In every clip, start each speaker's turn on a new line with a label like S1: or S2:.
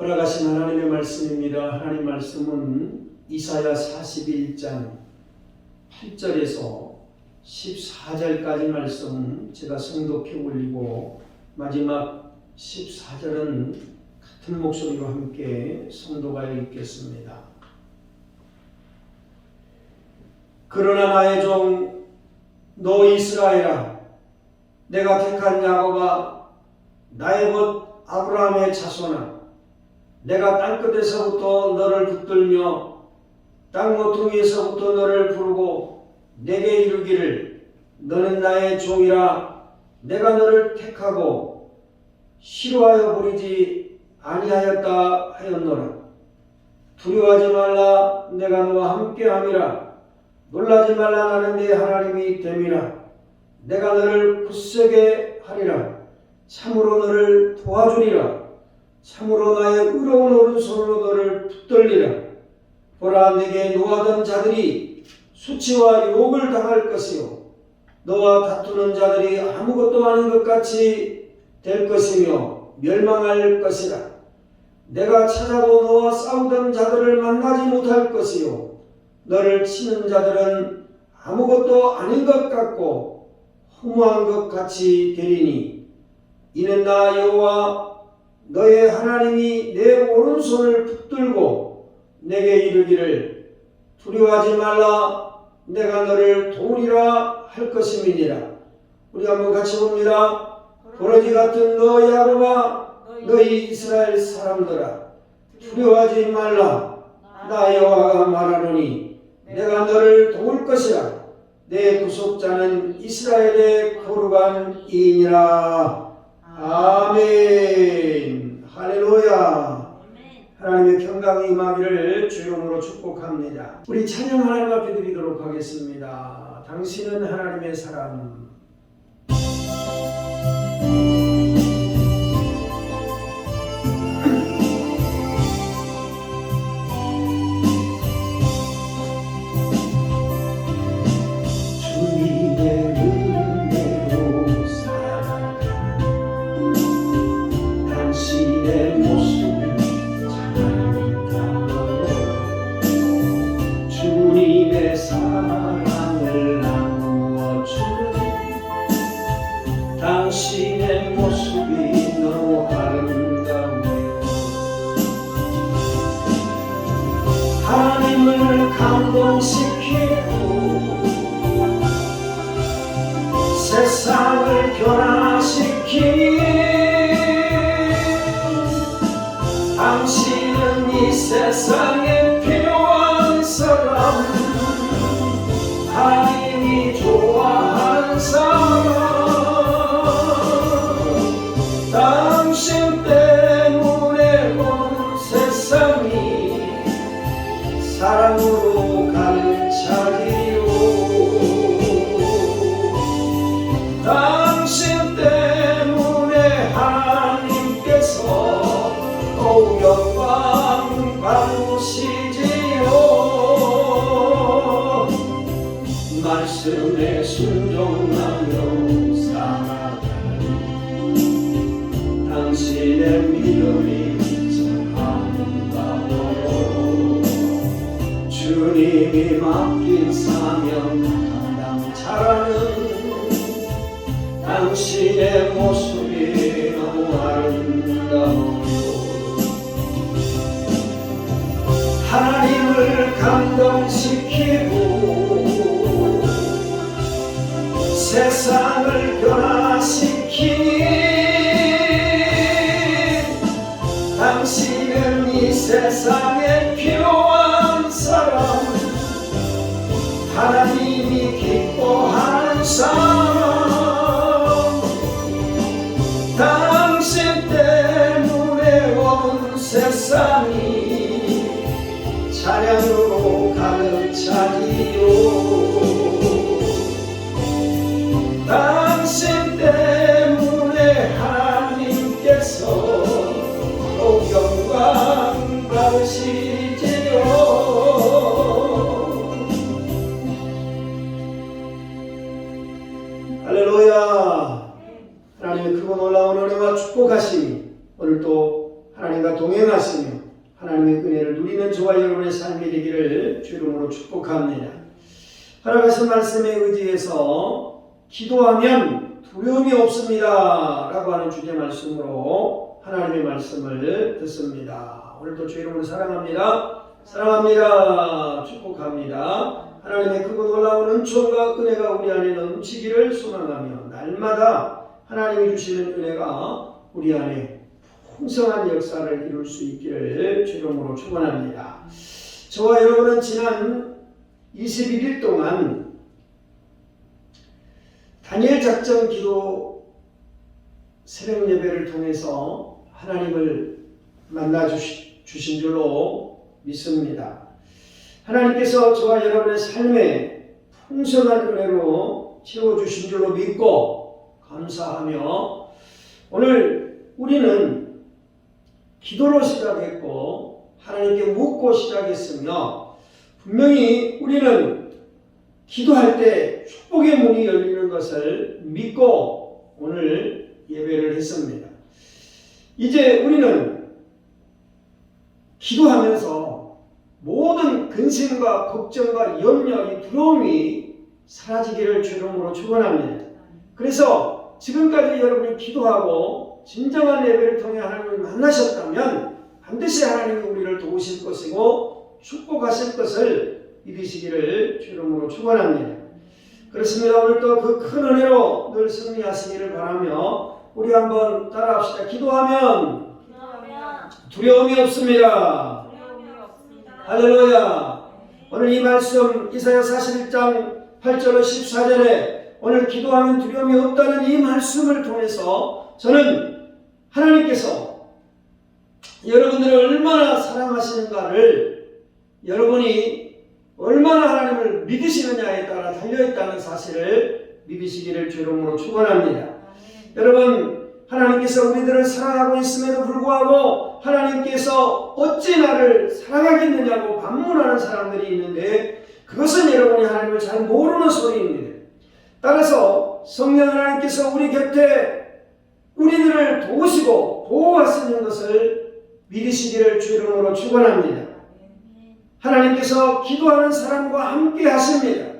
S1: 허락하신 하나님의 말씀입니다. 하나님 말씀은 이사야 41장 8절에서 14절까지 말씀 제가 성독해 올리고 마지막 14절은 같은 목소리로 함께 성도가 읽겠습니다. 그러나 나의 종 너 이스라엘아, 내가 택한 야곱아, 나의 벗 아브라함의 자손아, 내가 땅끝에서부터 너를 붙들며 땅 모퉁이에서부터 너를 부르고 내게 이르기를 너는 나의 종이라 내가 너를 택하고 싫어하여 부리지 아니하였다 하였노라. 두려워하지 말라, 내가 너와 함께함이라. 놀라지 말라, 나는 네 하나님이 됨이라. 내가 너를 굳세게 하리라. 참으로 너를 도와주리라. 참으로 나의 의로운 오른손으로 너를 붙들리라. 보라, 내게 노하던 자들이 수치와 욕을 당할 것이요 너와 다투는 자들이 아무것도 아닌 것 같이 될 것이며 멸망할 것이라. 내가 찾아도 너와 싸우던 자들을 만나지 못할 것이요 너를 치는 자들은 아무것도 아닌 것 같고 허무한 것 같이 되리니 이는 나 여호와 너의 하나님이 내 오른손을 붙들고 내게 이르기를 두려워하지 말라, 내가 너를 도우리라 할 것임이니라. 우리 한번 같이 봅니다. 도라지 같은 너 야곱아, 너희 이스라엘 사람들아, 두려워하지 말라. 나 여호와가 말하노니 내가 너를 도울 것이라. 내 구속자는 이스라엘의 거룩한 이인이라. 아멘. 할렐루야. 하나님의 평강이 임하기를 주 이름으로 축복합니다. 우리 찬양 하나님 앞에 드리도록 하겠습니다. 당신은 하나님의 사람. 당신의 모습이 너무 아름다워요. 하나님을 감동시키고 세상을 변화시키니 당신은 이 세상에 필요한 사람, 하나님이 좋아하는 사람, 당신 때문에 온 세상이 사랑으로 가득 차지요. 당신 때문에 하나님께서 또 영광 받으시지요. 말씀에 순종하며 살아가니 당신의 믿음이 참 아름다워요. 주님이 맡긴 사명 감당 잘하는 당신의 모습이 너무 아름다워요. 하나님을 감동시키고 세상을 변화시키니 당신은 이 세상에 필요한 사람, 하나님이 기뻐하는 사람, 당신 때문에 온 세상이 찬양으로 가득 차지요. 당신 때문에 하나님께서 또 영광 받으시지요. 할렐루야. 하나님의 크고 놀라운 은혜와 축복하심이 오늘 또 하나님과 동행하시며 하나님의 은혜를 누리는 저와 여러분의 삶이 되기를 주 이름으로 축복합니다. 하나님께서 말씀에 의지해서 기도하면 두려움이 없습니다 라고 하는 주제 말씀으로 하나님의 말씀을 듣습니다. 오늘도 주 이름으로 사랑합니다. 사랑합니다. 축복합니다. 하나님의 크고 놀라운 은총과 은혜가 우리 안에 넘치기를 소망하며 날마다 하나님이 주시는 은혜가 우리 안에 풍성한 역사를 이룰 수 있기를 주 이름으로 축원합니다. 저와 여러분은 지난 21일 동안 다니엘 작전 기도 새벽 예배를 통해서 하나님을 만나 주신 줄로 믿습니다. 하나님께서 저와 여러분의 삶에 풍성한 은혜로 채워주신 줄로 믿고 감사하며 오늘 우리는 기도로 시작했고 하나님께 묻고 시작했으며 분명히 우리는 기도할 때 축복의 문이 열리는 것을 믿고 오늘 예배를 했습니다. 이제 우리는 기도하면서 모든 근심과 걱정과 염려, 이 두려움이 사라지기를 주 이름으로 축원합니다. 그래서 지금까지 여러분이 기도하고 진정한 예배를 통해 하나님을 만나셨다면 반드시 하나님이 우리를 도우실 것이고 축복하실 것을 믿으시기를 주 이름으로 축원합니다. 그렇습니다. 오늘도 그 큰 은혜로 늘 승리하시기를 바라며 우리 한번 따라합시다. 기도하면 두려움이 없습니다. 할렐루야. 오늘 이 말씀 이사야 41장 8절로 14절에 오늘 기도하면 두려움이 없다는 이 말씀을 통해서 저는 하나님께서 여러분들을 얼마나 사랑하시는가를 여러분이 얼마나 하나님을 믿으시느냐에 따라 달려있다는 사실을 믿으시기를 주 이름으로 축원합니다. 여러분 하나님께서 우리들을 사랑하고 있음에도 불구하고 하나님께서 어찌 나를 사랑하겠느냐고 반문하는 사람들이 있는데 그것은 여러분이 하나님을 잘 모르는 소리입니다. 따라서 성령 하나님께서 우리 곁에 우리들을 도우시고 보호하시는 것을 믿으시기를 주 이름으로 축원합니다. 하나님께서 기도하는 사람과 함께 하십니다.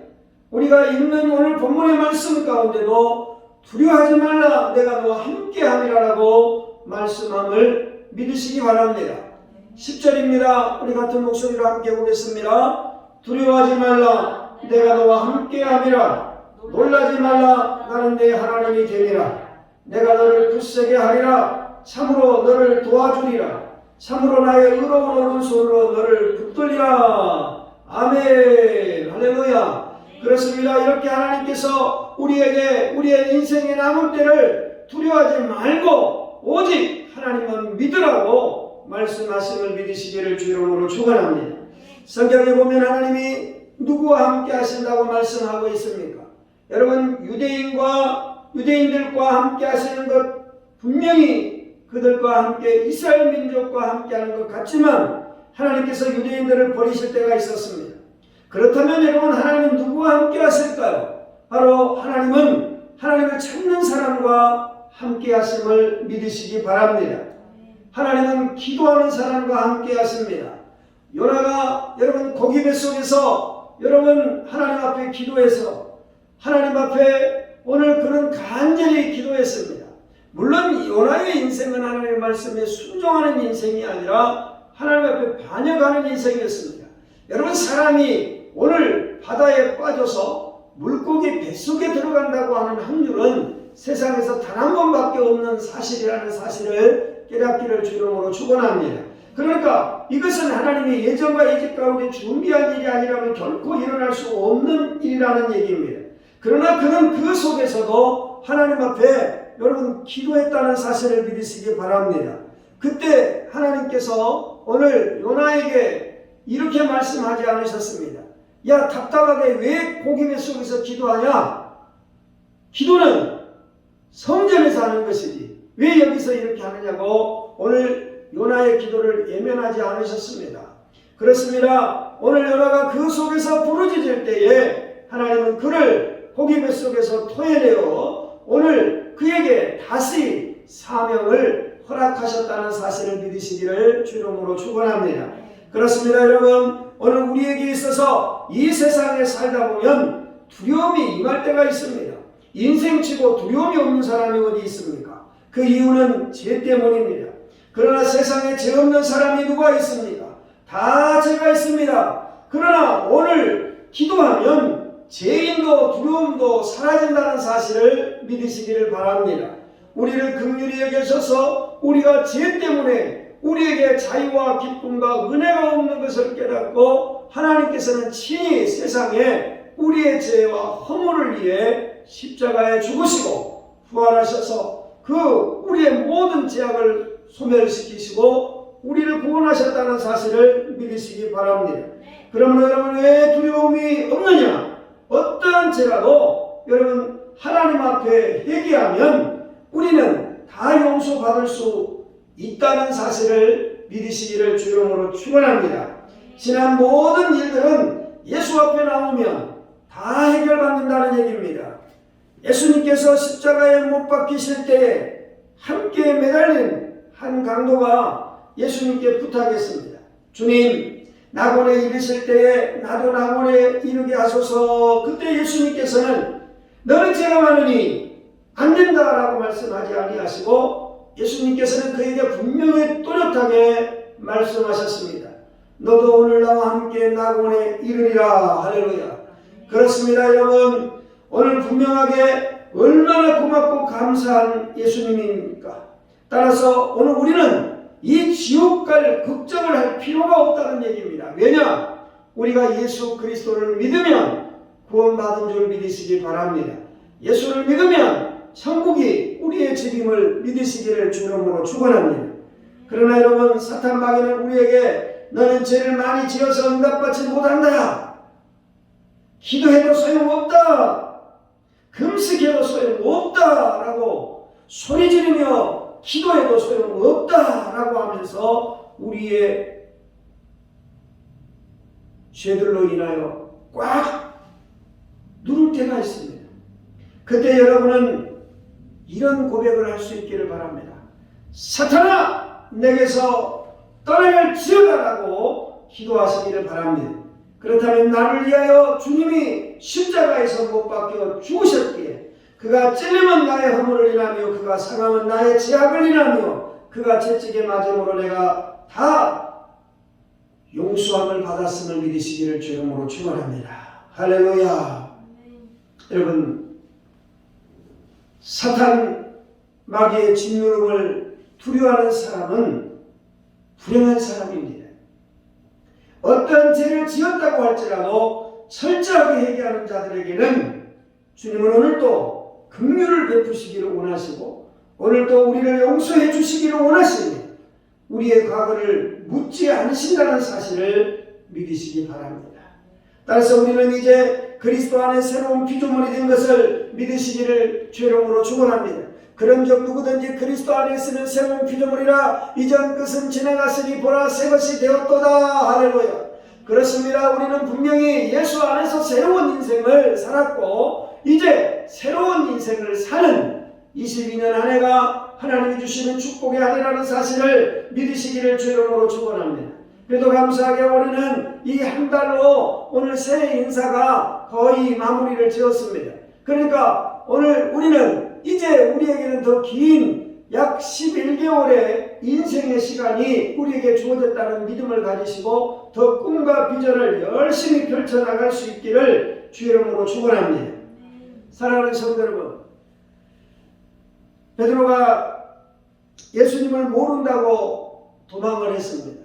S1: 우리가 읽는 오늘 본문의 말씀 가운데도 두려워하지 말라 내가 너와 함께 함이라라고 말씀함을 믿으시기 바랍니다. 10절입니다. 우리 같은 목소리로 함께 보겠습니다. 두려워하지 말라 내가 너와 함께 함이라 놀라지 말라 나는 내 하나님이 되리라 내가 너를 굳세게 하리라 참으로 너를 도와주리라 참으로 나의 의로운 오른손으로 너를 붙들리라. 아멘. 할렐루야. 그렇습니다. 이렇게 하나님께서 우리에게 우리의 인생의 남은 때를 두려워하지 말고 오직 하나님만 믿으라고 말씀하심을 믿으시기를 주 이름으로 축원합니다. 성경에 보면 하나님이 누구와 함께 하신다고 말씀하고 있습니까? 여러분 유대인들과 함께 하시는 것 분명히 그들과 함께 이스라엘 민족과 함께 하는 것 같지만 하나님께서 유대인들을 버리실 때가 있었습니다. 그렇다면 여러분 하나님은 누구와 함께 하실까요? 바로 하나님은 하나님을 찾는 사람과 함께 하심을 믿으시기 바랍니다. 하나님은 기도하는 사람과 함께 하십니다. 요나가 여러분 고기 뱃속에서 여러분 하나님 앞에 기도해서 하나님 앞에 오늘 그는 간절히 기도했습니다. 물론 요나의 인생은 하나님의 말씀에 순종하는 인생이 아니라 하나님 앞에 반역하는 인생이었습니다. 여러분 사람이 오늘 바다에 빠져서 물고기 뱃속에 들어간다고 하는 확률은 세상에서 단 한 번밖에 없는 사실이라는 사실을 깨닫기를 주 이름으로 축원합니다. 그러니까 이것은 하나님의 예정과 예직 가운데 준비한 일이 아니라면 결코 일어날 수 없는 일이라는 얘기입니다. 그러나 그는 그 속에서도 하나님 앞에 여러분 기도했다는 사실을 믿으시기 바랍니다. 그때 하나님께서 오늘 요나에게 이렇게 말씀하지 않으셨습니다. 야 답답하게 왜 고기 뱃속에서 기도하냐? 기도는 성전에서 하는 것이지 왜 여기서 이렇게 하느냐고 오늘 요나의 기도를 예면하지 않으셨습니다. 그렇습니다. 오늘 요나가 그 속에서 부르짖을 때에 하나님은 그를 고기 뱃속에서 토해내어 오늘 그에게 다시 사명을 허락하셨다는 사실을 믿으시기를 주 이름으로 축원합니다. 그렇습니다. 여러분, 오늘 우리에게 있어서 이 세상에 살다 보면 두려움이 임할 때가 있습니다. 인생치고 두려움이 없는 사람이 어디 있습니까? 그 이유는 죄 때문입니다. 그러나 세상에 죄 없는 사람이 누가 있습니까? 다 죄가 있습니다. 그러나 오늘 기도하면 죄인도 두려움도 사라진다는 사실을 믿으시기를 바랍니다. 우리를 긍휼히 여기셔서 우리가 죄 때문에 우리에게 자유와 기쁨과 은혜가 없는 것을 깨닫고 하나님께서는 친히 세상에 우리의 죄와 허물을 위해 십자가에 죽으시고 부활하셔서 그 우리의 모든 죄악을 소멸시키시고 우리를 구원하셨다는 사실을 믿으시기 바랍니다. 그러면 여러분, 왜 두려움이 없느냐? 어떠한 죄라도 여러분 하나님 앞에 회개하면 우리는 다 용서받을 수 있다는 사실을 믿으시기를 주 이름으로 축원합니다. 지난 모든 일들은 예수 앞에 나오면 다 해결받는다는 얘기입니다. 예수님께서 십자가에 못 박히실 때에 함께 매달린 한 강도가 예수님께 부탁했습니다. 주님, 낙원에 이르실 때에 나도 낙원에 이르게 하소서. 그때 예수님께서는 너는 죄가 많으니 안 된다라고 말씀하지 아니하시고 예수님께서는 그에게 분명히 또렷하게 말씀하셨습니다. 너도 오늘 나와 함께 낙원에 이르리라. 할렐루야. 그렇습니다. 여러분, 오늘 분명하게 얼마나 고맙고 감사한 예수님입니까? 따라서 오늘 우리는 이 지옥 갈 걱정을 할 필요가 없다는 얘기입니다. 왜냐? 우리가 예수 그리스도를 믿으면 구원받은 줄 믿으시기 바랍니다. 예수를 믿으면 천국이 우리의 집임을 믿으시기를 주 이름으로 축원합니다. 그러나 여러분, 사탄 마귀는 우리에게 너는 죄를 많이 지어서 응답받지 못한다. 기도해도 소용없다. 금식해도 소용없다. 라고 소리 지르며 기도해도 소용없다. 라고 하면서 우리의 죄들로 인하여 꽉 누를 때가 있습니다. 그때 여러분은 이런 고백을 할 수 있기를 바랍니다. 사탄아, 내게서 떠나갈지어다라고 기도하시기를 바랍니다. 그렇다면 나를 위하여 주님이 십자가에서 못 박혀 죽으셨기에 그가 찔림은 나의 허물을 인하며 그가 상함은 나의 죄악을 인하며 그가 채찍에 맞음으로 내가 다 용서함을 받았음을 믿으시기를 주 이름으로 축원합니다. 할렐루야. 여러분, 사탄 마귀의 짓누름을 두려워하는 사람은 불행한 사람입니다. 어떤 죄를 지었다고 할지라도 철저하게 회개하는 자들에게는 주님은 오늘도 긍휼을 베푸시기를 원하시고 오늘도 우리를 용서해 주시기를 원하시니 우리의 과거를 묻지 않으신다는 사실을 믿으시기 바랍니다. 따라서 우리는 이제 그리스도 안에 새로운 피조물이 된 것을 믿으시기를 주 이름으로 축원합니다. 그런즉 누구든지 그리스도 안에 있으면 새로운 피조물이라 이전 것은 지나갔으니 보라 새 것이 되었도다. 할렐루야. 그렇습니다. 우리는 분명히 예수 안에서 새로운 인생을 살았고 이제 새로운 인생을 사는 22년 한 해가 하나님이 주시는 축복의 한 해라는 사실을 믿으시기를 주 이름으로 축원합니다. 그래도 감사하게 우리는 이 한 달로 오늘 새해 인사가 거의 마무리를 지었습니다. 그러니까 오늘 우리는 이제 우리에게는 더 긴 약 11개월의 인생의 시간이 우리에게 주어졌다는 믿음을 가지시고 더 꿈과 비전을 열심히 펼쳐나갈 수 있기를 주 이름으로 축원합니다. 사랑하는 성도 여러분, 베드로가 예수님을 모른다고 도망을 했습니다.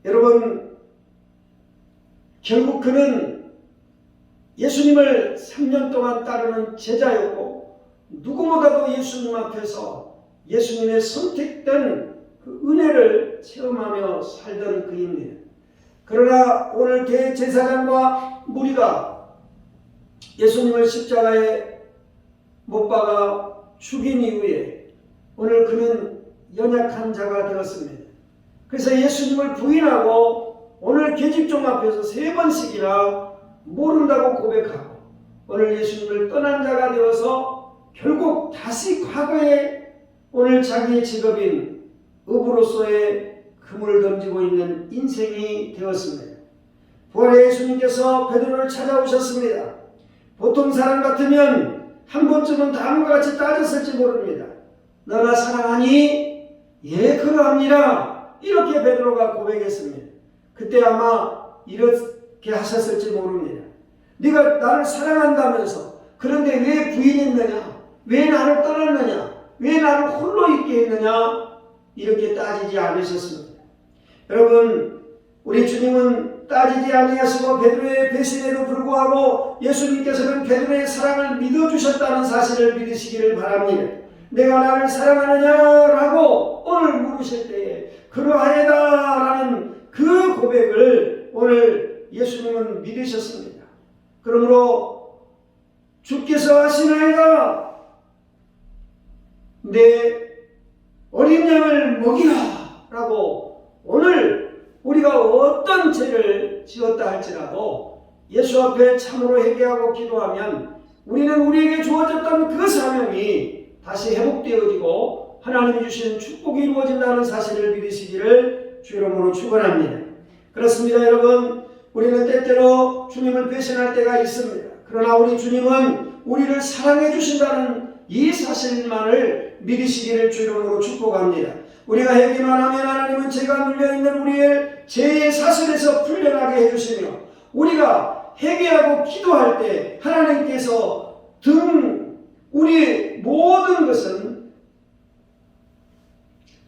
S1: 여러분, 결국 그는 예수님을 3년 동안 따르는 제자였고 누구보다도 예수님 앞에서 예수님의 선택된 그 은혜를 체험하며 살던 그입니다. 그러나 오늘 대제사장과 무리가 예수님을 십자가에 못 박아 죽인 이후에 오늘 그는 연약한 자가 되었습니다. 그래서 예수님을 부인하고 오늘 계집종 앞에서 3번씩이나 모른다고 고백하고 오늘 예수님을 떠난 자가 되어서 결국 다시 과거의 오늘 자기의 직업인 의부로서의 금을 던지고 있는 인생이 되었습니다. 부활의 예수님께서 베드로를 찾아오셨습니다. 보통 사람 같으면 한 번쯤은 다음과 같이 따졌을지 모릅니다. 너나 사랑하니? 예, 그러합니다. 이렇게 베드로가 고백했습니다. 그때 아마 이렇게 하셨을지 모릅니다. 네가 나를 사랑한다면서 그런데 왜 부인했느냐? 왜 나를 떠났느냐? 왜 나를 홀로 있게 했느냐? 이렇게 따지지 않으셨습니다. 여러분, 우리 주님은 따지지 아니하시고 베드로의 배신에도 불구하고 예수님께서는 베드로의 사랑을 믿어주셨다는 사실을 믿으시기를 바랍니다. 내가 나를 사랑하느냐라고 오늘 물으실 때에 그러하여다라는 그 고백을 오늘 예수님은 믿으셨습니다. 그러므로 주께서 하시나이다. 내 어린 양을 먹이라 라고 오늘 우리가 어떤 죄를 지었다 할지라도 예수 앞에 참으로 회개하고 기도하면 우리는 우리에게 주어졌던 그 사명이 다시 회복되어지고 하나님이 주시는 축복이 이루어진다는 사실을 믿으시기를 주 이름으로 축원합니다. 그렇습니다. 여러분, 우리는 때때로 주님을 배신할 때가 있습니다. 그러나 우리 주님은 우리를 사랑해 주신다는 이 사실만을 믿으시기를 주 이름으로 축복합니다. 우리가 회개만 하면 하나님은 죄가 눌려있는 우리의 죄의 사슬에서 풀려나게 해주시며 우리가 회개하고 기도할 때 하나님께서 우리의 모든 것은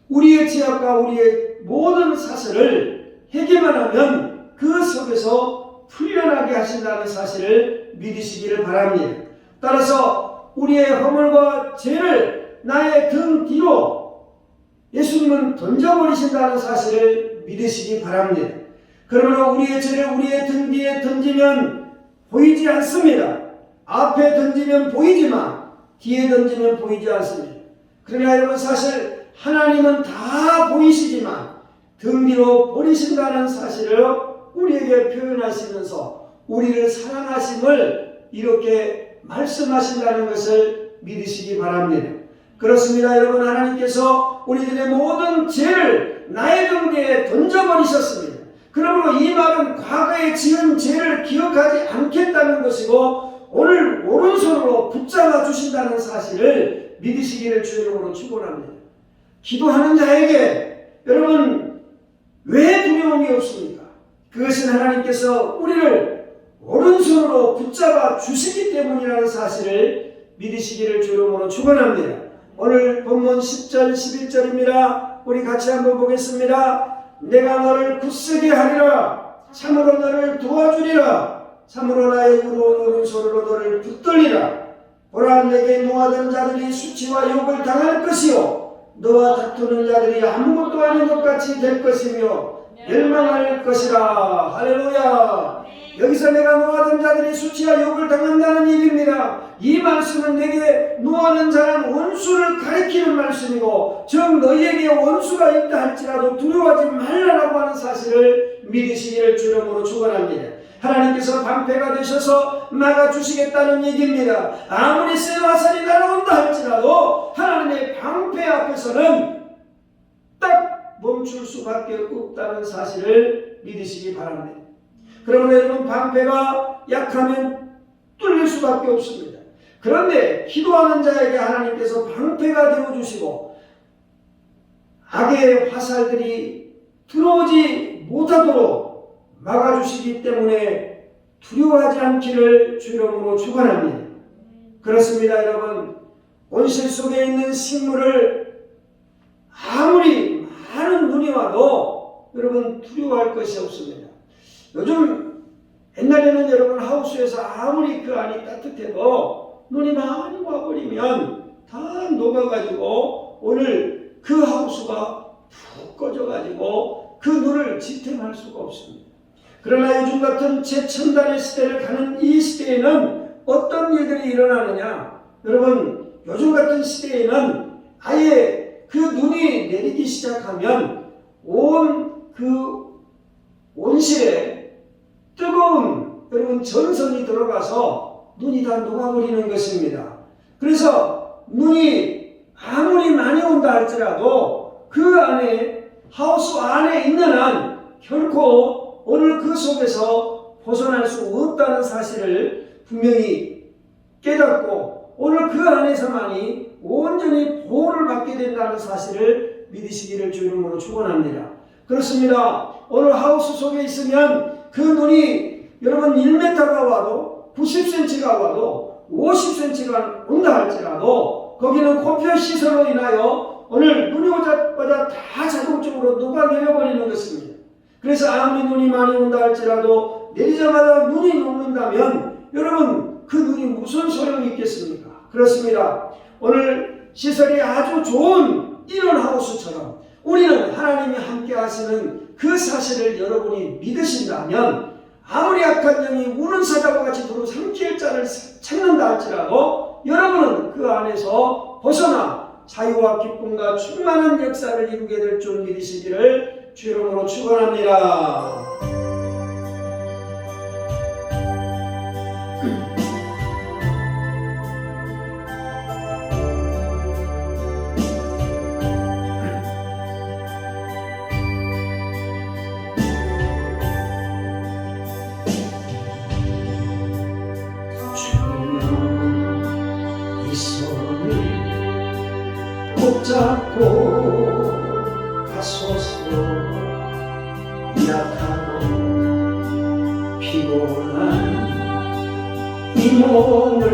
S1: 우리의 죄악과 우리의 모든 사슬을 회개만 하면 그 속에서 풀려나게 하신다는 사실을 믿으시기를 바랍니다. 따라서 우리의 허물과 죄를 나의 등 뒤로 예수님은 던져버리신다는 사실을 믿으시기 바랍니다. 그러므로 우리의 죄를 우리의 등 뒤에 던지면 보이지 않습니다. 앞에 던지면 보이지만 뒤에 던지면 보이지 않습니다. 그러나 여러분, 사실 하나님은 다 보이시지만 등 뒤로 버리신다는 사실을 우리에게 표현하시면서 우리를 사랑하심을 이렇게 말씀하신다는 것을 믿으시기 바랍니다. 그렇습니다. 여러분, 하나님께서 우리들의 모든 죄를 나의 등 뒤에 던져버리셨습니다. 그러므로 이 말은 과거에 지은 죄를 기억하지 않겠다는 것이고 오늘 오른손으로 붙잡아 주신다는 사실을 믿으시기를 주 이름으로 축원합니다. 기도하는 자에게 여러분 왜 두려움이 없습니까? 그것은 하나님께서 우리를 오른손으로 붙잡아 주시기 때문이라는 사실을 믿으시기를 주 이름으로 축원합니다. 오늘 본문 10절 11절입니다. 우리 같이 한번 보겠습니다. 내가 너를 굳세게 하리라. 참으로 너를 도와주리라. 참으로 나의 의로운 오른손으로 너를 붙들리라. 보라, 내게 노하던 자들이 수치와 욕을 당할 것이요 너와 다투는 자들이 아무것도 아닌 것 같이 될 것이며 멸망할 것이라. 할렐루야. 여기서 내가 노하던 자들이 수치와 욕을 당한다는 얘기입니다. 이 말씀은 내게 노하는 자는 원수를 가리키는 말씀이고 즉 너희에게 원수가 있다 할지라도 두려워하지 말라라고 하는 사실을 믿으시기를 주 이름으로 축원합니다. 하나님께서 방패가 되셔서 막아주시겠다는 얘기입니다. 아무리 센 화살이 날아온다 할지라도 하나님의 방패 앞에서는 딱 멈출 수밖에 없다는 사실을 믿으시기 바랍니다. 그러므로 여러분, 방패가 약하면 뚫릴 수밖에 없습니다. 그런데 기도하는 자에게 하나님께서 방패가 되어주시고 악의 화살들이 들어오지 못하도록 막아주시기 때문에 두려워하지 않기를 주 이름으로 축원합니다. 그렇습니다. 여러분, 온실 속에 있는 식물을 아무리 많은 눈이 와도 여러분 두려워할 것이 없습니다. 요즘 옛날에는 여러분 하우스에서 아무리 그 안이 따뜻해도 눈이 많이 와버리면 다 녹아가지고 오늘 그 하우스가 푹 꺼져가지고 그 눈을 지탱할 수가 없습니다. 그러나 요즘 같은 최첨단의 시대를 가는 이 시대에는 어떤 일들이 일어나느냐? 여러분, 요즘 같은 시대에는 아예 그 눈이 내리기 시작하면 온 그 온실에 뜨거운 여러분 전선이 들어가서 눈이 다 녹아버리는 것입니다. 그래서 눈이 아무리 많이 온다 할지라도 그 안에 하우스 안에 있는 한 결코 오늘 그 속에서 벗어날 수 없다는 사실을 분명히 깨닫고 오늘 그 안에서만이 온전히 보호를 받게 된다는 사실을 믿으시기를 주 이름으로 축원합니다. 그렇습니다. 오늘 하우스 속에 있으면 그 눈이 여러분 1m가 와도 90cm가 와도 50cm가 온다 할지라도 거기는 컴퓨터 시설로 인하여 오늘 눈이 오자마자 다 자동적으로 녹아내려버리는 것입니다. 그래서 아무리 눈이 많이 온다 할지라도 내리자마자 눈이 녹는다면 여러분 그 눈이 무슨 소용이 있겠습니까? 그렇습니다. 오늘 시설이 아주 좋은 이런 하우스처럼 우리는 하나님이 함께 하시는 그 사실을 여러분이 믿으신다면 아무리 악한 영이 우는 사자와 같이 두루 삼킬 자를 찾는다 할지라도 여러분은 그 안에서 벗어나 자유와 기쁨과 충만한 역사를 이루게 될 줄 믿으시기를 주 이름으로 축원합니다. 붙잡고 가소서 약하고 피곤한 이 몸을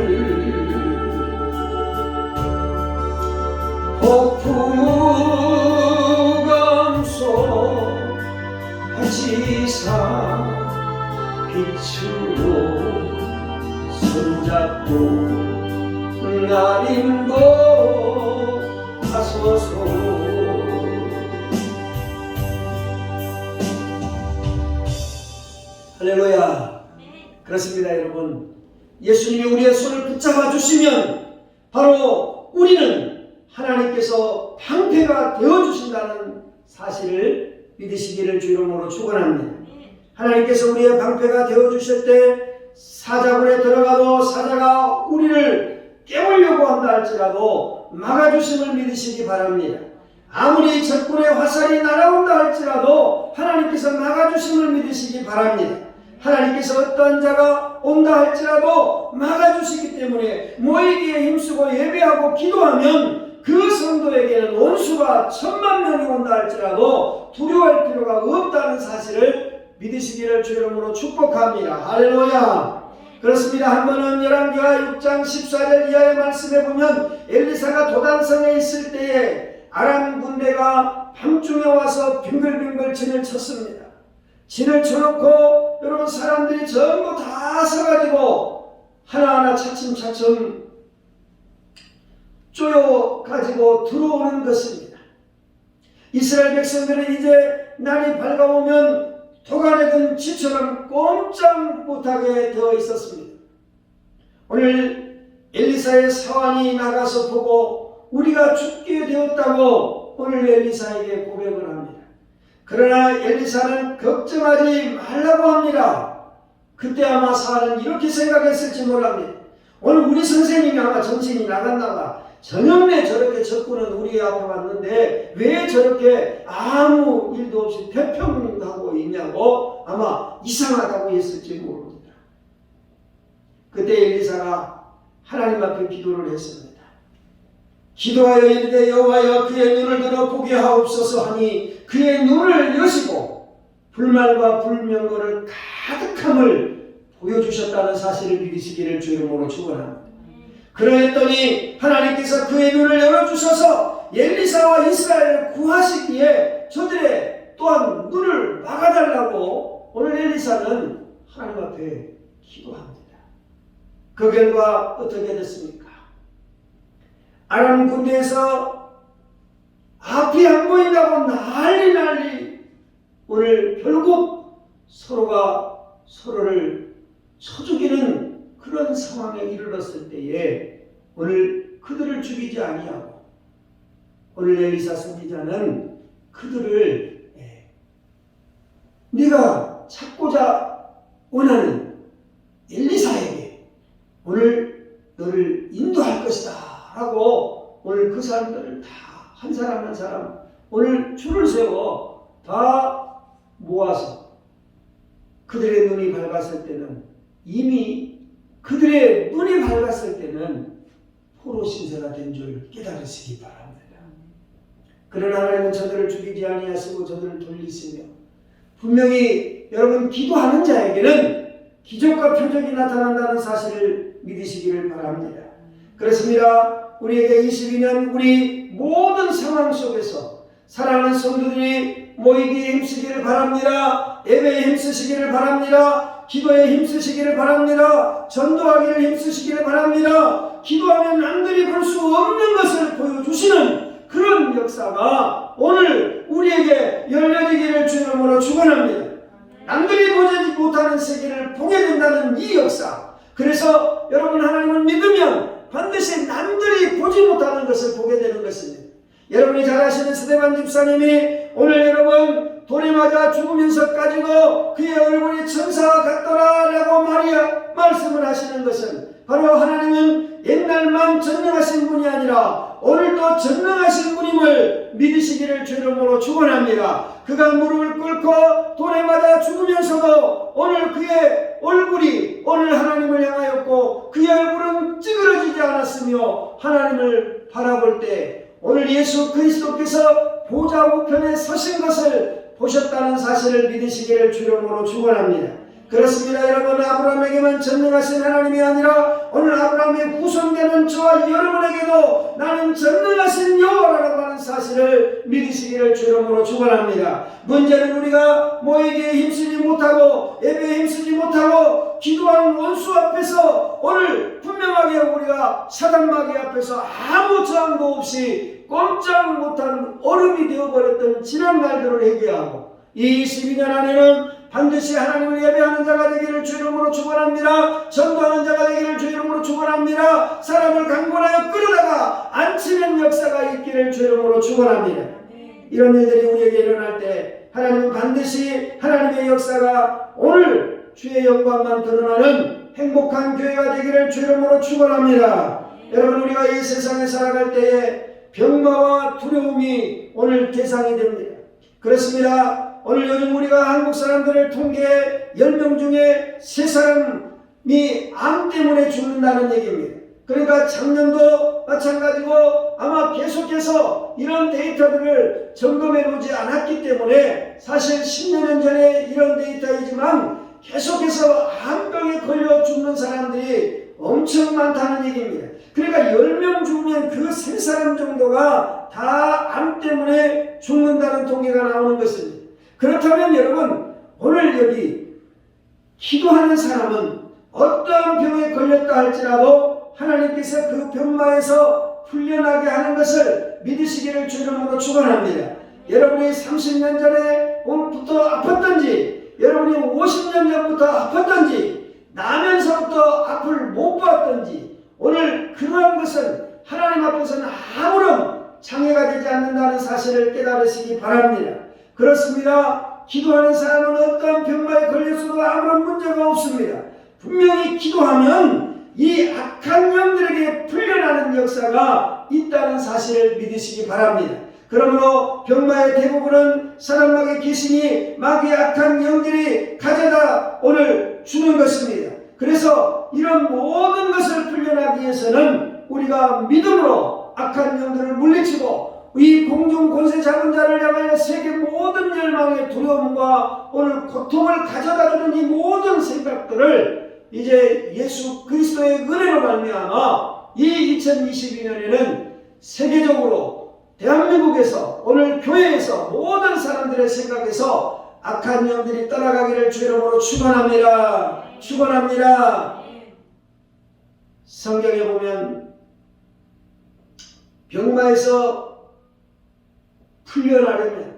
S1: 폭풍 감소하지사 빛으로 손잡고 나림도 하소서. 할렐루야. 그렇습니다 여러분. 예수님이 우리의 손을 붙잡아 주시면 바로 우리는 하나님께서 방패가 되어주신다는 사실을 믿으시기를 주 이름으로 축원합니다. 하나님께서 우리의 방패가 되어주실 때 사자굴에 들어가도 사자가 우리를 깨우려고 한다 할지라도 막아주심을 믿으시기 바랍니다. 아무리 적군의 화살이 날아온다 할지라도 하나님께서 막아주심을 믿으시기 바랍니다. 하나님께서 어떤 자가 온다 할지라도 막아주시기 때문에 모이기에 힘쓰고 예배하고 기도하면 그 성도에게는 원수가 10,000,000명이 온다 할지라도 두려워할 필요가 없다는 사실을 믿으시기를 주 이름으로 축복합니다. 할렐루야. 그렇습니다. 한 번은 열왕기하 6장 14절 이하의 말씀에 보면 엘리사가 도단성에 있을 때에 아람 군대가 밤중에 와서 빙글빙글 진을 쳤습니다. 진을 쳐놓고 여러분 사람들이 전부 다 서가지고 하나하나 차츰차츰 쪼여가지고 들어오는 것입니다. 이스라엘 백성들은 이제 날이 밝아오면 도간에 든 쥐처럼 꼼짝 못하게 되어 있었습니다. 오늘 엘리사의 사환이 나가서 보고 우리가 죽게 되었다고 오늘 엘리사에게 고백을 합니다. 그러나 엘리사는 걱정하지 말라고 합니다. 그때 아마 사환은 이렇게 생각했을지 모릅니다. 오늘 우리 선생님이 아마 정신이 나갔나봐. 저녁에 저렇게 적군은 우리 앞에 왔는데 왜 저렇게 아무 일도 없이 태평하고 있냐고 아마 이상하다고 했을지 모릅니다. 그때 엘리사가 하나님 앞에 기도를 했습니다. 기도하여 이르되 여호와여 그의 눈을 들어 보게 하옵소서 하니 그의 눈을 여시고 불말과 불명거를 가득함을 보여주셨다는 사실을 믿으시기를 주 이름으로 축원합니다. 그러했더니 하나님께서 그의 눈을 열어주셔서 엘리사와 이스라엘을 구하시기에 저들의 또한 눈을 막아달라고 오늘 엘리사는 하나님 앞에 기도합니다. 그 결과 어떻게 됐습니까? 아람 군대에서 앞이 안 보인다고 난리 오늘 결국 서로가 서로를 쳐 죽이는 그런 상황에 이르렀을 때에 오늘 그들을 죽이지 아니하고 오늘 엘리사 선지자는 그들을 네가 찾고자 원하는 엘리사에게 오늘 너를 인도할 것이다 라고 오늘 그 사람들을 다 한 사람 한 사람 오늘 줄을 세워 다 모아서 그들의 눈이 밝았을 때는 이미 그들의 눈이 밝았을 때는 포로 신세가 된 줄 깨달으시기 바랍니다. 그러나 하나님은 저들을 죽이지 아니하시고 저들을 돌리시며 분명히 여러분 기도하는 자에게는 기적과 표적이 나타난다는 사실을 믿으시기를 바랍니다. 그렇습니다. 우리에게 22년 우리 모든 상황 속에서 사랑하는 성도들이 모이기에 힘쓰기를 바랍니다. 예배에 힘쓰시기를 바랍니다. 기도에 힘쓰시기를 바랍니다. 전도하기를 힘쓰시기를 바랍니다. 기도하면 남들이 볼 수 없는 것을 보여주시는 그런 역사가 오늘 우리에게 열려지기를 주의 이름으로 축원합니다. 남들이 보지 못하는 세계를 보게 된다는 이 역사. 그래서 여러분 하나님을 믿으면 반드시 남들이 보지 못하는 것을 보게 되는 것입니다. 여러분이 잘 아시는 스데반 집사님이 오늘 여러분 돌에 맞아 죽으면서까지도 그의 얼굴이 천사와 같더라 라고 말씀을 하시는 것은 바로 하나님은 옛날만 전능하신 분이 아니라 오늘도 전능하신 분임을 믿으시기를 주 이름으로 축원합니다. 그가 무릎을 꿇고 돌에 맞아 죽으면서도 오늘 그의 얼굴이 오늘 하나님을 향하였고 그의 얼굴은 찌그러지지 않았으며 하나님을 바라볼 때 오늘 예수 그리스도께서 보좌 우편에 서신 것을 보셨다는 사실을 믿으시기를 주 이름으로 축원합니다. 그렇습니다. 여러분 아브라함에게만 전능하신 하나님이 아니라 오늘 아브라함의 후손되는 저와 여러분에게도 나는 전능하신 여호와라고 하는 사실을 믿으시기를 주 이름으로 축원합니다. 문제는 우리가 모이기에 힘쓰지 못하고 예배에 힘쓰지 못하고 기도하는 원수 앞에서 오늘 분명하게 우리가 사단마귀 앞에서 아무 저항도 없이 꼼짝 못한 얼음이 되어버렸던 지난 날들을 회개하고 이 22년 안에는 반드시 하나님을 예배하는 자가 되기를 주 이름으로 축원합니다. 전도하는 자가 되기를 주 이름으로 축원합니다. 사람을 강권하여 끌어다가 앉히는 역사가 있기를 주 이름으로 축원합니다. 이런 일들이 우리에게 일어날 때 하나님은 반드시 하나님의 역사가 오늘 주의 영광만 드러나는 행복한 교회가 되기를 주 이름으로 축원합니다. 여러분 우리가 이 세상에 살아갈 때에 병마와 두려움이 오늘 대상이 됩니다. 그렇습니다. 오늘 요즘 우리가 한국 사람들을 통계해 10명 중에 3사람이 암 때문에 죽는다는 얘기입니다. 그러니까 작년도 마찬가지고 아마 계속해서 이런 데이터들을 점검해 보지 않았기 때문에 사실 10년 전에 이런 데이터이지만 계속해서 암병에 걸려 죽는 사람들이 엄청 많다는 얘기입니다. 그러니까 10명 죽으면 그 3사람 정도가 다 암 때문에 죽는다는 통계가 나오는 것입니다. 그렇다면 여러분 오늘 여기 기도하는 사람은 어떠한 병에 걸렸다 할지라도 하나님께서 그 병마에서 풀려나게 하는 것을 믿으시기를 주 이름으로 축원합니다. 여러분이 30년 전부터 아팠던지 여러분이 50년 전부터 아팠던지 나면서부터 앞을 못 봤던지 오늘 그러한 것은 하나님 앞에서는 아무런 장애가 되지 않는다는 사실을 깨달으시기 바랍니다. 그렇습니다. 기도하는 사람은 어떠한 병마에 걸렸어도 아무런 문제가 없습니다. 분명히 기도하면 이 악한 영들에게 풀려나는 역사가 있다는 사실을 믿으시기 바랍니다. 그러므로 병마의 대부분은 사단마귀의 귀신이 마귀의 악한 영들이 가져다 오늘 주는 것입니다. 그래서 이런 모든 것을 풀려나기 위해서는 우리가 믿음으로 악한 영들을 물리치고 이 공중 권세 잡은 자를 향하여 세계 모든 열망의 두려움과 오늘 고통을 가져다주는 이 모든 생각들을 이제 예수 그리스도의 은혜로 말미암아 이 2022년에는 세계적으로 대한민국에서 오늘 교회에서 모든 사람들의 생각에서 악한 영들이 떠나가기를 주 이름으로 축원합니다. 축원합니다. 성경에 보면 병마에서 풀려나려면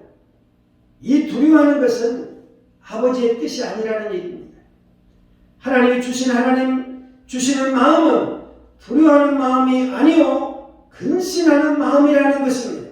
S1: 이 두려워하는 것은 아버지의 뜻이 아니라는 얘기입니다. 하나님이 주시는 마음은 두려워하는 마음이 아니요 근신하는 마음이라는 것입니다.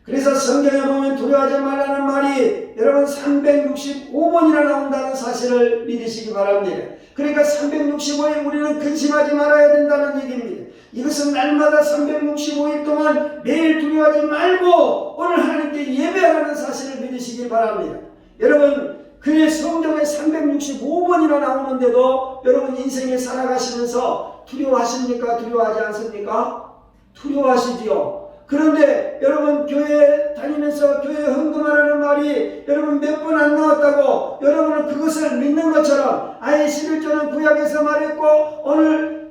S1: 그래서 성경에 보면 두려워하지 말라는 말이 여러분 365번이나 나온다는 사실을 믿으시기 바랍니다. 그러니까 365일 우리는 근심하지 말아야 된다는 얘기입니다. 이것은 날마다 365일 동안 매일 두려워하지 말고 오늘 하나님께 예배하는 사실을 믿으시기 바랍니다. 여러분, 그의 성경에 365번이나 나오는데도 여러분 인생에 살아가시면서 두려워하십니까? 두려워하지 않습니까? 두려워하시지요. 그런데 여러분 교회 다니면서 교회 헌금하라는 말이 여러분 몇 번 안 나왔다고 여러분은 그것을 믿는 것처럼 아예 11조는 구약에서 말했고 오늘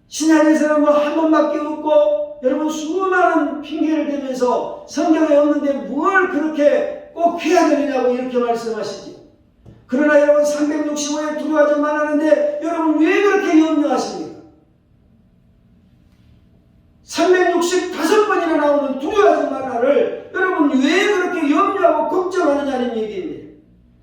S1: 신약에서는 뭐 한 번밖에 없고 여러분 수많은 핑계를 대면서 성경에 없는데 뭘 그렇게 꼭 해야 되느냐고 이렇게 말씀하시지. 그러나 여러분 365일 두려워하지 말라는데 여러분 왜 그렇게 염려하십니까? 365번이나 나오는 두려워하지 말라를 여러분 왜 그렇게 염려하고 걱정하느냐는 얘기입니다.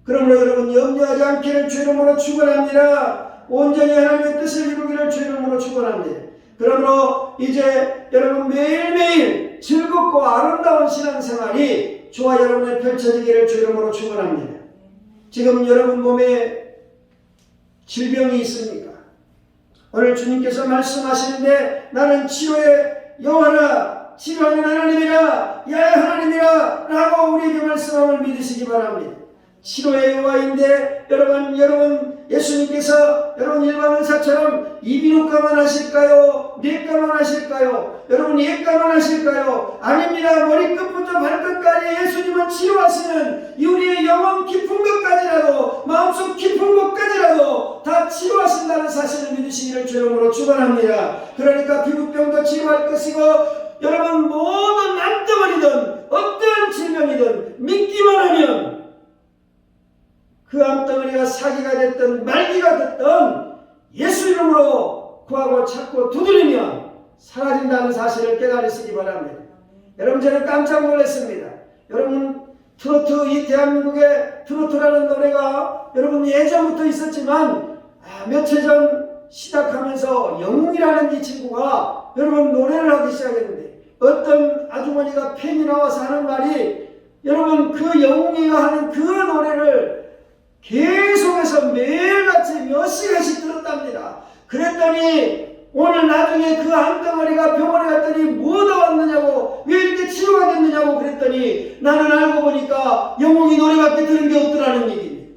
S1: 그러므로 여러분 염려하지 않기를 주 이름으로 축원합니다. 온전히 하나님의 뜻을 이루기를 주 이름으로 축원합니다. 그러므로 이제 여러분 매일매일 즐겁고 아름다운 신앙생활이 저와 여러분의 펼쳐지기를 주 이름으로 축원합니다. 지금 여러분 몸에 질병이 있습니까? 오늘 주님께서 말씀하시는데 나는 치료의 여호와라 치료하는 하나님이라 야의 하나님이라 라고 우리에게 말씀함을 믿으시기 바랍니다. 치료의 여호와인데 여러분 예수님께서 여러분 일반 의사처럼 이비인후과만 하실까요? 내과만 하실까요? 여러분 예과만 하실까요? 아닙니다. 머리끝부터 발끝까지 예수님은 치료하시는 우리의 영혼 깊은 것까지라도 마음속 깊은 것까지라도 다 치료하신다는 사실을 믿으시기를 주 이름으로 축원합니다. 그러니까 피부병도 치료할 것이고 여러분 모든 암덩어리든 어떤 질병이든 믿기만 하면 그 암덩어리가 사기가 됐든 말기가 됐든 예수 이름으로 구하고 찾고 두드리면 사라진다는 사실을 깨달으시기 바랍니다. 여러분 저는 깜짝 놀랐습니다. 여러분 트로트 이 대한민국의 트로트라는 노래가 여러분 예전부터 있었지만 며칠 전 시작하면서 영웅이라는 이 친구가 여러분 노래를 하기 시작했는데 어떤 아주머니가 팬이 나와서 하는 말이 여러분 그 영웅이가 하는 그 노래를 계속해서 매일같이 몇 시간씩 들었답니다. 그랬더니 오늘 나중에 그 암덩어리가 병원에 갔더니 뭐가 왔느냐고 왜 이렇게 치료가 됐느냐고 그랬더니 나는 알고 보니까 영웅이 노래밖에 들은 게 없더라는 얘기입니다.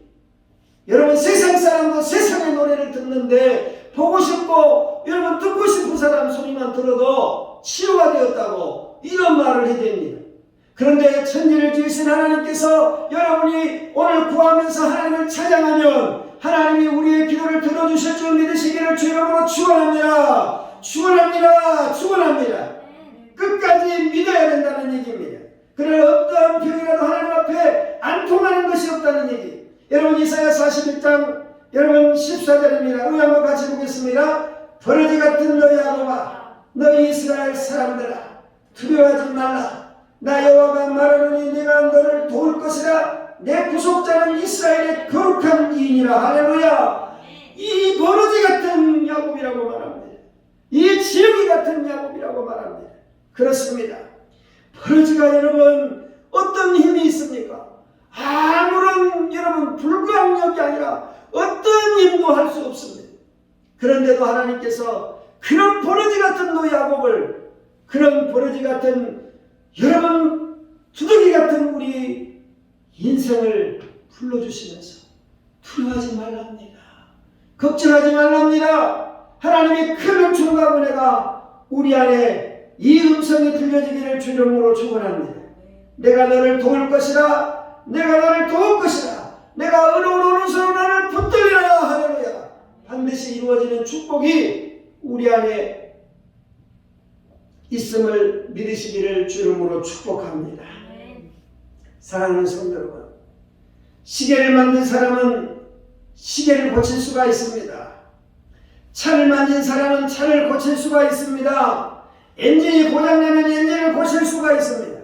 S1: 여러분 세상 사람도 세상의 노래를 듣는데 보고 싶고 여러분 듣고 싶은 사람 소리만 들어도 치료가 되었다고 이런 말을 해댑니다. 그런데 천지를 지으신 하나님께서 여러분이 오늘 구하면서 하나님을 찬양하면 하나님이 우리의 기도를 들어주실 줄 믿으시기를 주 이름으로 축원합니다. 축원합니다. 축원합니다. 끝까지 믿어야 된다는 얘기입니다. 그러나 어떠한 병이라도 하나님 앞에 안 통하는 것이 없다는 얘기. 여러분 이사야 41장 여러분 14절입니다. 우리 한번 같이 보겠습니다. 버러지 같은 너희 야곱아 너희 이스라엘 사람들아 두려워하지 말라. 나 여호와가 말하노니 내가 너를 도울 것이라. 내 구속자는 이스라엘의 거룩한 이인이라. 할렐루야. 이 버러지 같은 야곱이라고 말합니다. 이 지렁이 같은 야곱이라고 말합니다. 그렇습니다. 버러지가 여러분 어떤 힘이 있습니까? 아무런 여러분 불가항력이 아니라 어떤 힘도 할 수 없습니다. 그런데도 하나님께서 그런 버러지 같은 너 야곱을 그런 버러지 같은 여러분 두더기 같은 우리 인생을 불러주시면서 두려워하지 말랍니다. 걱정하지 말랍니다. 하나님의 큰 은총과 은혜가 우리 안에 이 음성이 들려지기를 주 이름으로 축원합니다. 내가 너를 도울 것이라. 내가 너를 도울 것이라. 내가 의로운 오른손으로 너를 붙들리라. 할렐루야. 반드시 이루어지는 축복이 우리 안에 있음을 믿으시기를 주 이름으로 축복합니다. 사랑하는 성도 여러분, 시계를 만든 사람은 시계를 고칠 수가 있습니다. 차를 만진 사람은 차를 고칠 수가 있습니다. 엔진이 고장나면 엔진을 고칠 수가 있습니다.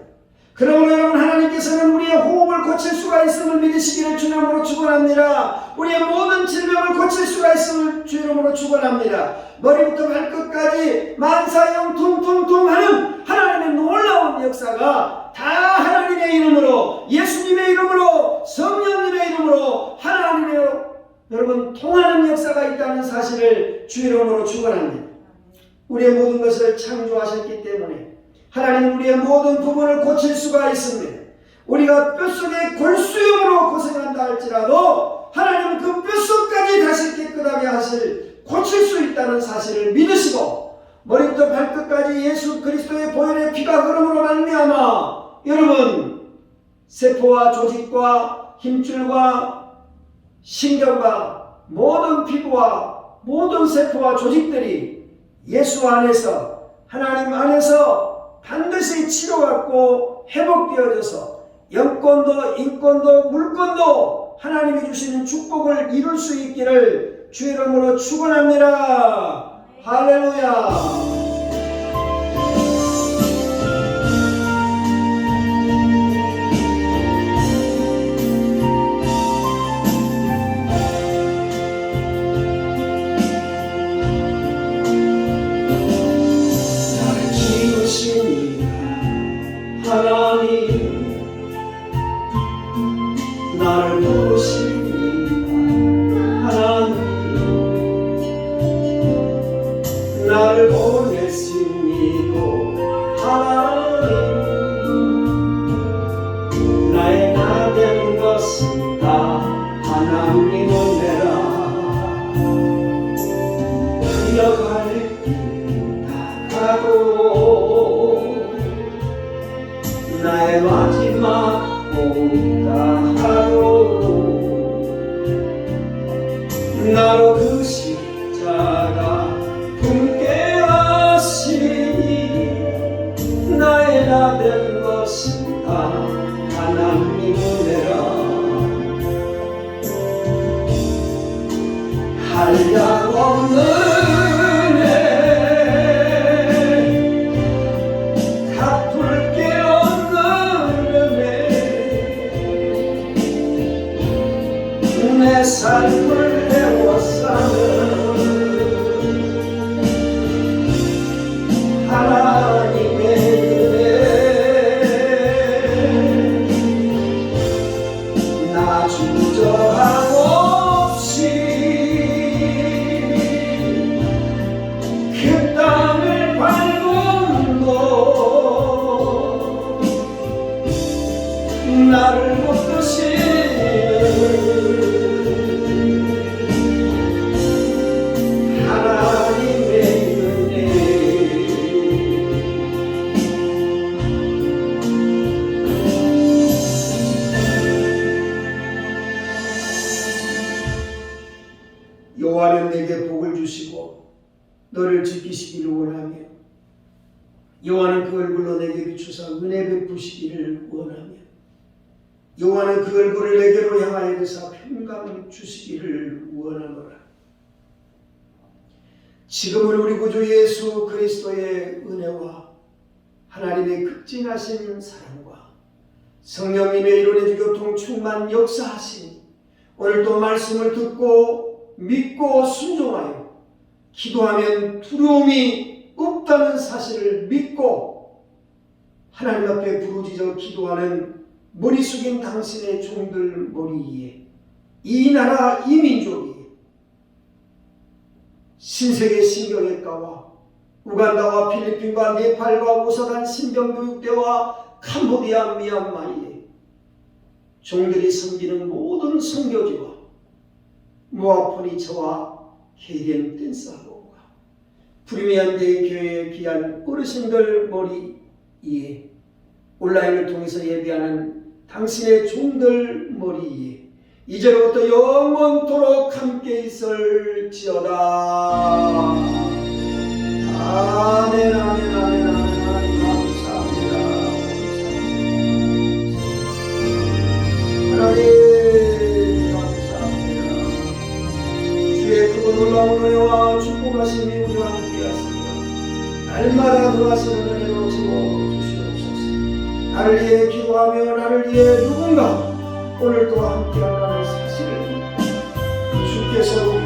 S1: 그러므로 여러분 하나님께서는 우리의 호흡을 고칠 수가 있음을 믿으시기를 주 이름으로 축원합니다. 우리의 모든 질병을 고칠 수가 있음을 주 이름으로 축원합니다. 머리부터 발끝까지 만사형 퉁퉁퉁 하는 하나님의 놀라운 역사가 다 하나님의 이름으로 예수님의 이름으로 성령님의 이름으로 하나님의 여러분 통하는 역사가 있다는 사실을 주 이름으로 축원합니다. 우리의 모든 것을 창조하셨기 때문에 하나님은 우리의 모든 부분을 고칠 수가 있습니다. 우리가 뼛속에 골수염으로 고생한다 할지라도 하나님은 그 뼛속까지 다시 깨끗하게 하실, 고칠 수 있다는 사실을 믿으시고 머리부터 발끝까지 예수 그리스도의 보혈의 피가 흐름으로 말미암아 여러분 세포와 조직과 힘줄과 신경과 모든 피부와 모든 세포와 조직들이 예수 안에서 하나님 안에서 반드시 치료받고 회복되어져서 영권도 인권도 물권도 하나님이 주시는 축복을 이룰 수 있기를 주의 이름으로 축원합니다. 할렐루야. 하나님 나를 부르십니다. 하나님 나를 보내십니다. 하나님 나의 나 된 것은 다 하나님 은혜라. 흘러갈 길 다가고 나의 마지막 온다 하루 나로 그 십자가 품게 하시니 나의 나 된 것은 다 하나님 은혜라. 한량없는 내 삶을 배워사는 하나님의 은혜 나 주저함 없이 그 땅을 밟음도 나를 못 드시는 여호와는 내게 복을 주시고 너를 지키시기를 원하며 여호와는 그 얼굴로 내게 비추사 은혜 베푸시기를 원하며 여호와는 그 얼굴을 내게로 향하여 드사 평강 주시기를 원하노라. 지금은 우리 구주 예수 그리스도의 은혜와 하나님의 극진하신 사랑과 성령님의 이룬의 교통 충만 역사하시니 오늘도 말씀을 듣고 믿고 순종하여 기도하면 두려움이 없다는 사실을 믿고 하나님 앞에 부르짖어 기도하는 머리 숙인 당신의 종들 머리 위에 이 나라 이 민족이 신세계 신경외과와 우간다와 필리핀과 네팔과 우사단 신경교육대와 캄보디아 미얀마에 종들이 섬기는 모든 선교지와 모아포니처와 헤덴 댄스학원과 프리미엄 데이 교회의 귀한 어르신들 머리 위에 온라인을 통해서 예배하는 당신의 종들 머리 위에 이제로부터 영원토록 함께 있을지어다. 아멘 아멘 아멘 아멘 아멘. 감사합니다. 하나님 감사합니다. 주의 크고 놀라운 은혜와 축복하심이 우리와 함께 하시며 날마다 돌아서는 은혜로 채워주시옵소서. 나를 위해 기도하며 나를 위해 누군가 오늘도 함께한다는 사실을 주께서